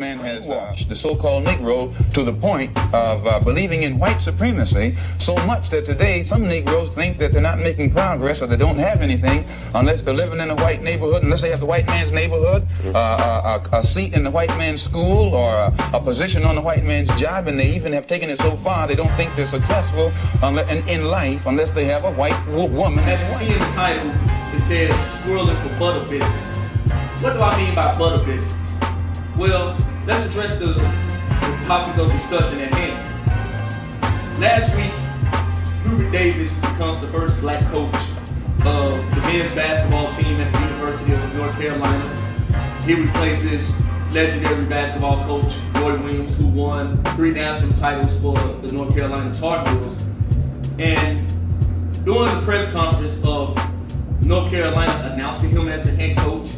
Man has the so-called Negro to the point of believing in white supremacy so much that today some Negroes think that they're not making progress or they don't have anything unless they're living in a white neighborhood, unless they have the white man's neighborhood, a seat in the white man's school, or a position on the white man's job, and they even have taken it so far they don't think they're successful in life unless they have a white woman. As you see in the title, it says Swerling for butter biscuits. What do I mean by butter biscuits? Well, let's address the topic of discussion at hand. Last week, Hubert Davis becomes the first black coach of the men's basketball team at the University of North Carolina. He replaces legendary basketball coach Roy Williams, who won 3 national titles for the North Carolina Tar Heels. And during the press conference of North Carolina announcing him as the head coach,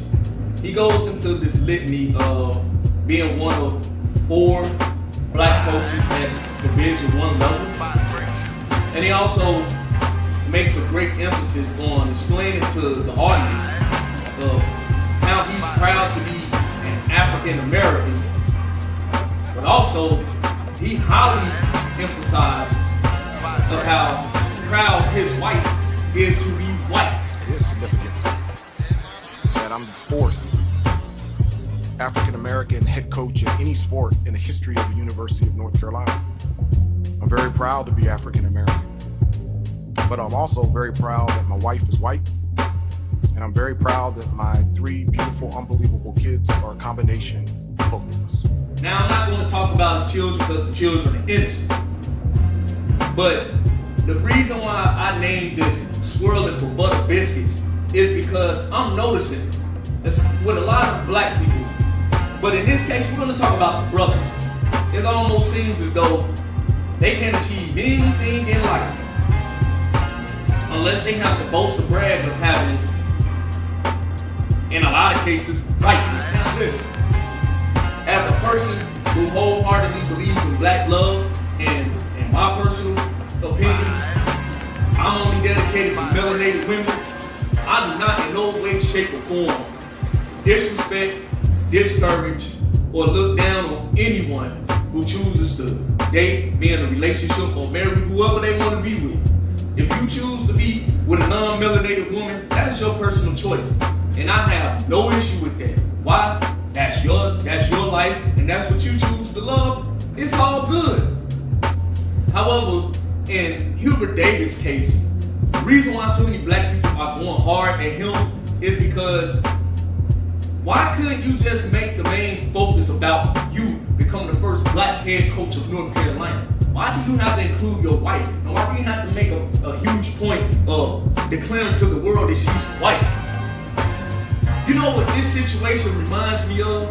he goes into this litany of being one of 4 black coaches at Division I level. And he also makes a great emphasis on explaining to the audience of how he's proud to be an African American, but also he highly emphasized of how proud his wife is to be white. It is significant that I'm the 4th African-American head coach in any sport in the history of the University of North Carolina. I'm very proud to be African-American, but I'm also very proud that my wife is white, and I'm very proud that my 3 beautiful, unbelievable kids are a combination of both of us. Now, I'm not going to talk about his children because the children are innocent, but the reason why I named this Swerling for butter biscuits is because I'm noticing it's with a lot of black people, but in this case, we're going to talk about the brothers. It almost seems as though they can't achieve anything in life unless they have the boast of brag of having, in a lot of cases, white people. Now listen, as a person who wholeheartedly believes in black love, and in my personal opinion, I'm only dedicated to melanated women. I do not in no way, shape, or form disrespect, discourage, or look down on anyone who chooses to date, be in a relationship, or marry whoever they want to be with. If you choose to be with a non-melanated woman, that is your personal choice. And I have no issue with that. Why? That's your life, and that's what you choose to love. It's all good. However, in Hubert Davis' case, the reason why so many black people are going hard at him is because why couldn't you just make the main focus about you becoming the first black head coach of North Carolina? Why do you have to include your wife? And why do you have to make a huge point of declaring to the world that she's white? You know what this situation reminds me of?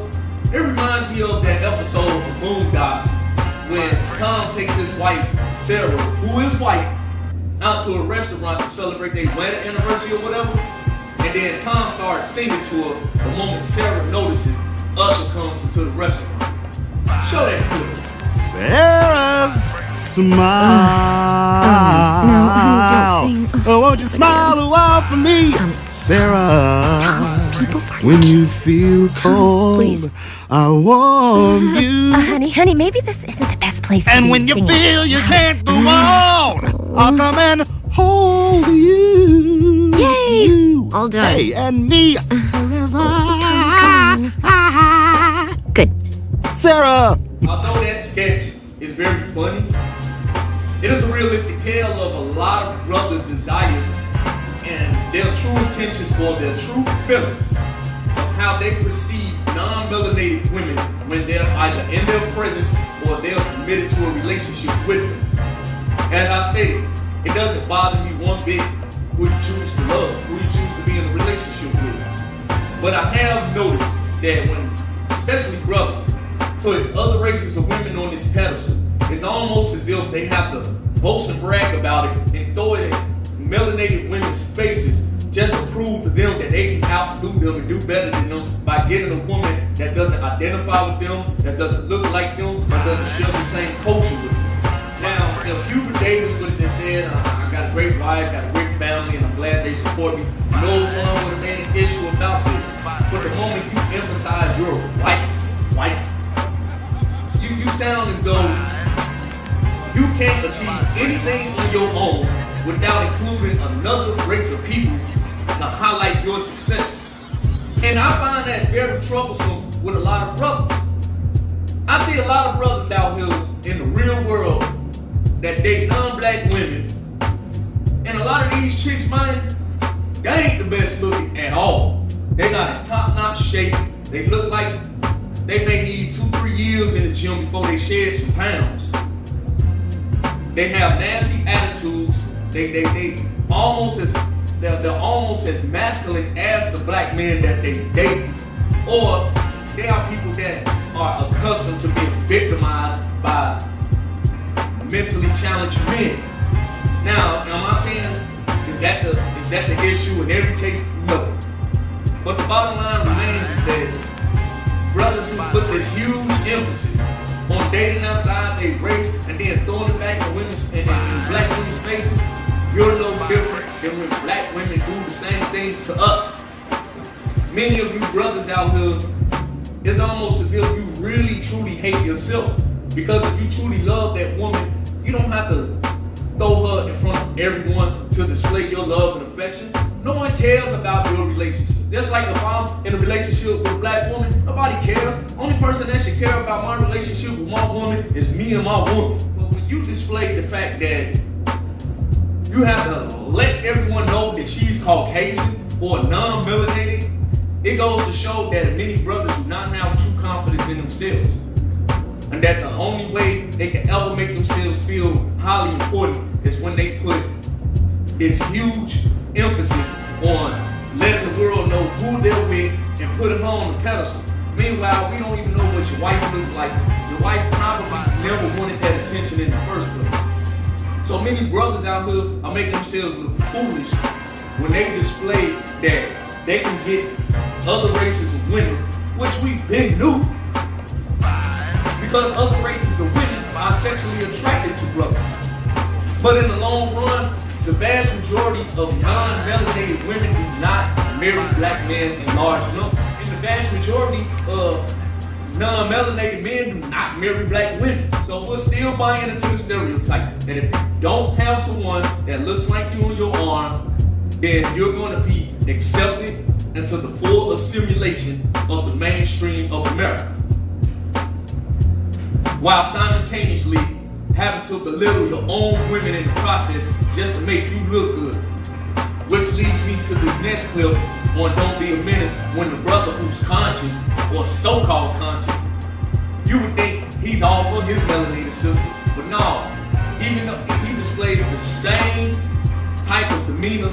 It reminds me of that episode of Boondocks when Tom takes his wife, Sarah, who is white, out to a restaurant to celebrate their wedding anniversary or whatever. And then Tom starts singing to her the moment Sarah notices Usher comes into the restaurant. Show that clip. Sarah's smile. No, honey, don't sing. Oh, won't you smile a while for me? Sarah, when you feel cold, please. I warm you. Honey, maybe this isn't the best place to And be when you singing. feel you can't go on, I'll come and hold you. Yay! It's you, All done. hey, and me forever. Good. Sarah! Although that sketch is very funny, it is a realistic tale of a lot of brothers' desires and their true intentions or their true feelings of how they perceive non-melanated women when they're either in their presence or they're committed to a relationship with them. As I stated, it doesn't bother me one bit who you choose to love, who you choose to be in a relationship with. But I have noticed that when, especially brothers, put other races of women on this pedestal, it's almost as if they have to boast and brag about it and throw it at melanated women's faces just to prove to them that they can outdo them and do better than them by getting a woman that doesn't identify with them, that doesn't look like them, that doesn't share the same culture with them. Now, if Hubert Davis would have just said, I got a great wife, got a great family, and I'm glad they support me, no one would have made an issue about this. But the moment you emphasize your white wife sound as though you can't achieve anything on your own without including another race of people to highlight your success. And I find that very troublesome with a lot of brothers. I see a lot of brothers out here in the real world that date non-black women. And a lot of these chicks, man, they ain't the best looking at all. They not in top-notch shape. They look like they may need 2-3 years in the gym before they shed some pounds. They have nasty attitudes. They're almost as masculine as the black men that they date. Or they are people that are accustomed to being victimized by mentally challenged men. Now, am I saying is that the issue in every case? No. But the bottom line remains is that brothers who put this huge emphasis on dating outside their race and then throwing it back in black women's faces, you're no different than when black women do the same thing to us. Many of you brothers out here, it's almost as if you really truly hate yourself. Because if you truly love that woman, you don't have to throw her in front of everyone to display your love and affection. No one cares about your relationship. Just like if I'm in a relationship with a black woman, nobody cares. Only person that should care about my relationship with my woman is me and my woman. But when you display the fact that you have to let everyone know that she's Caucasian or non-melanated, it goes to show that many brothers do not have true confidence in themselves. And that the only way they can ever make themselves feel highly important is when they put this huge emphasis on letting the world know who they're with and put them on the pedestal. Meanwhile, we don't even know what your wife looks like. Your wife probably never wanted that attention in the first place. So many brothers out here are making themselves look foolish when they display that they can get other races of women, which we've been knew. Because other races of women are sexually attracted to brothers. But in the long run, the vast majority of non-melanated women do not marry black men in large numbers. And the vast majority of non-melanated men do not marry black women. So we're still buying into the stereotype that if you don't have someone that looks like you on your arm, then you're going to be accepted into the full assimilation of the mainstream of America, while simultaneously having to belittle your own women in the process just to make you look good. Which leads me to this next clip on Don't Be a Menace, when the brother who's conscious, or so-called conscious, you would think he's all for his melanated sister, but no, even though he displays the same type of demeanor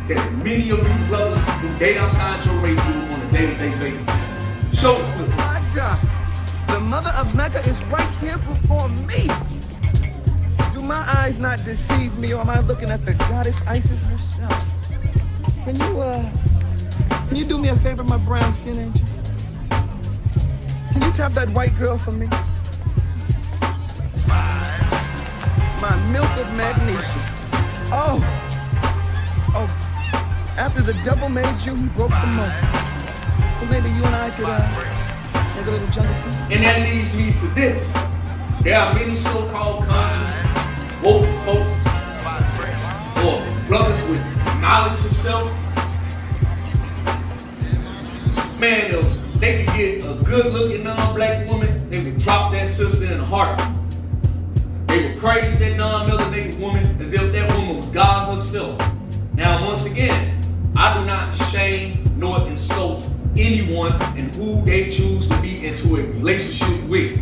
that many of you brothers who date outside your race do on a day-to-day basis. Show the clip. My God, the mother of Mecca is right here before me. Do my eyes not deceive me, or am I looking at the goddess Isis herself? Can you do me a favor, my brown skin angel? Can you tap that white girl for me? My milk of magnesia. Oh, after the devil made you, he broke the mold. Well, maybe you and I could make a little jungle food. And that leads me to this. There are many so-called conscious, woke folks, or brothers with knowledge of self. Man, if they could get a good-looking non-black woman, they would drop that sister in a heartbeat. They would praise that non-melanated woman as if that woman was God herself. Now, once again, I do not shame nor insult anyone and who they choose to be into a relationship with.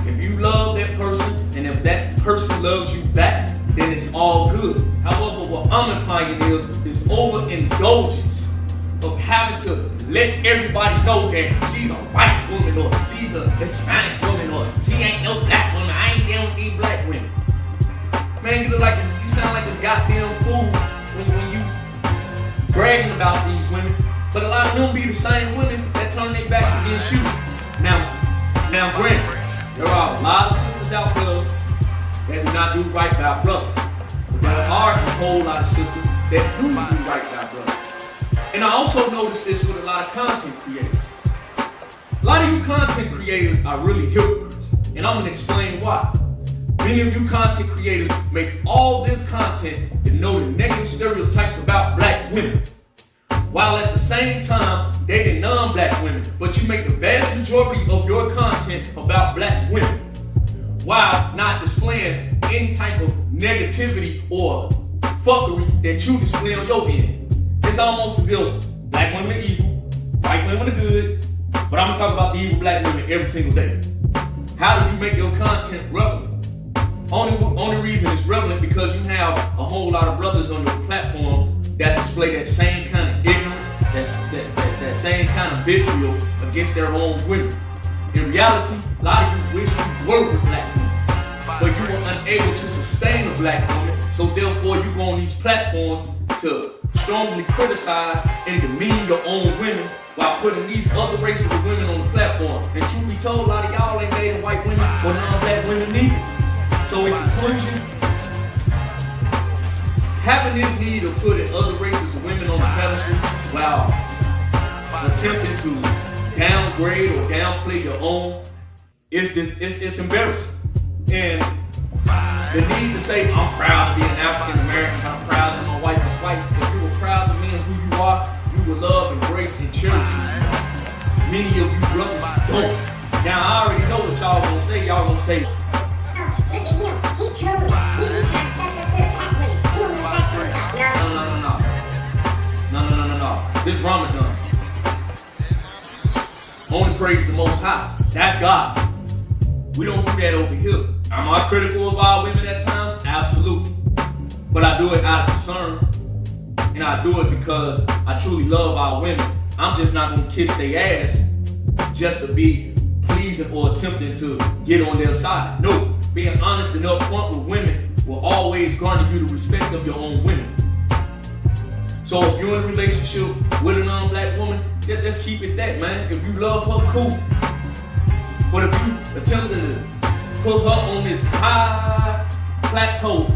If you love that person and if that person loves you back, then it's all good. However, what I'm implying is overindulgence of having to let everybody know that she's a white woman or she's a Hispanic woman or she ain't no black woman. I ain't down with these black women. Man, you sound like a goddamn fool when you bragging about these women. But a lot of them be the same women that turn their backs against you. Now granted, there are a lot of sisters out there that do not do right by brothers. But there are a whole lot of sisters that do right by brothers. And I also noticed this with a lot of content creators. A lot of you content creators are really hypocrites. And I'm gonna explain why. Many of you content creators make all this content and know the negative stereotypes about black women, while at the same time dating non-black women, but you make the vast majority of your content about black women, while not displaying any type of negativity or fuckery that you display on your end. It's almost as if black women are evil, white women are good, but I'm gonna talk about the evil black women every single day. How do you make your content relevant? Only reason it's relevant because you have a whole lot of brothers on your platform that display that same kind of ignorance, that same kind of vitriol against their own women. In reality, a lot of you wish you were with black women, but you were unable to sustain a black woman, so therefore you go on these platforms to strongly criticize and demean your own women while putting these other races of women on the platform. And truth be told, a lot of y'all ain't dating white women or non-black women neither. So in conclusion, having this need of putting other races of women on the pedestal while attempting to downgrade or downplay your own, it's embarrassing. And the need to say, I'm proud to be an African American, I'm proud that my wife is white. If you were proud of me and who you are, you would love, embrace, and cherish you. Many of you brothers don't. Now I already know what y'all gonna say. Y'all gonna say, Look at him. He cool. He trying to set that to the black women. He don't want that to No. This Ramadan. Only praise the Most High. That's God. We don't do that over here. Am I critical of our women at times? Absolutely. But I do it out of concern. And I do it because I truly love our women. I'm just not gonna kiss their ass just to be pleasing or attempting to get on their side. No. Being honest and upfront with women will always garner you the respect of your own women. So if you're in a relationship with a non-black woman, just keep it that, man. If you love her, cool. But if you attempting to put her on this high plateau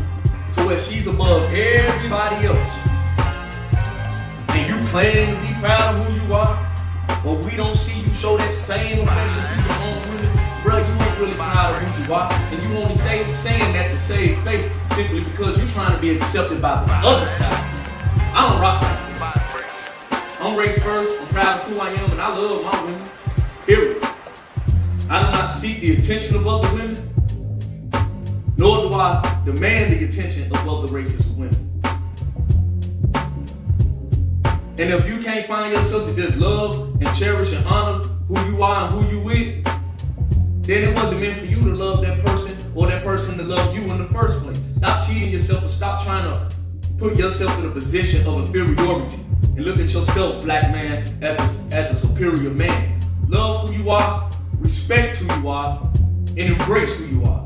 to where she's above everybody else, and you claim to be proud of who you are, but we don't see you show that same affection to your own women, bro, you ain't really proud of who you are, and you only saying that to save face simply because you're trying to be accepted by the other side. I don't rock like that. I'm race first, I'm proud of who I am, and I love my women, period. I do not seek the attention of other women, nor do I demand the attention of other races of women. And if you can't find yourself to just love and cherish and honor who you are and who you with, then it wasn't meant for you to love that person or that person to love you in the first place. Stop cheating yourself and stop trying to put yourself in a position of inferiority and look at yourself, black man, as a superior man. Love who you are, respect who you are, and embrace who you are.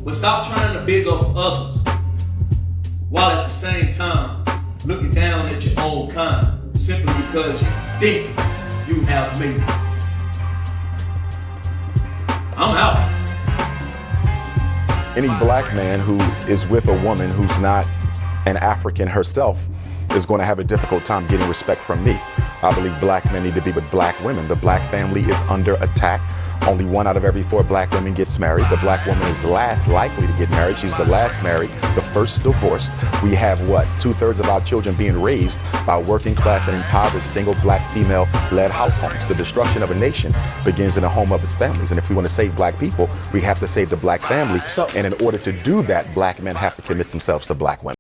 But stop trying to big up others while at the same time looking down at your own kind simply because you think you have made it. I'm out. Any black man who is with a woman who's not an African herself is going to have a difficult time getting respect from me. I believe black men need to be with black women. The black family is under attack. Only 1 out of every 4 black women gets married. The black woman is last likely to get married. She's the last married, the first divorced. We have what? 2/3 of our children being raised by working class and impoverished single black female-led households. The destruction of a nation begins in the home of its families. And if we want to save black people, we have to save the black family. And in order to do that, black men have to commit themselves to black women.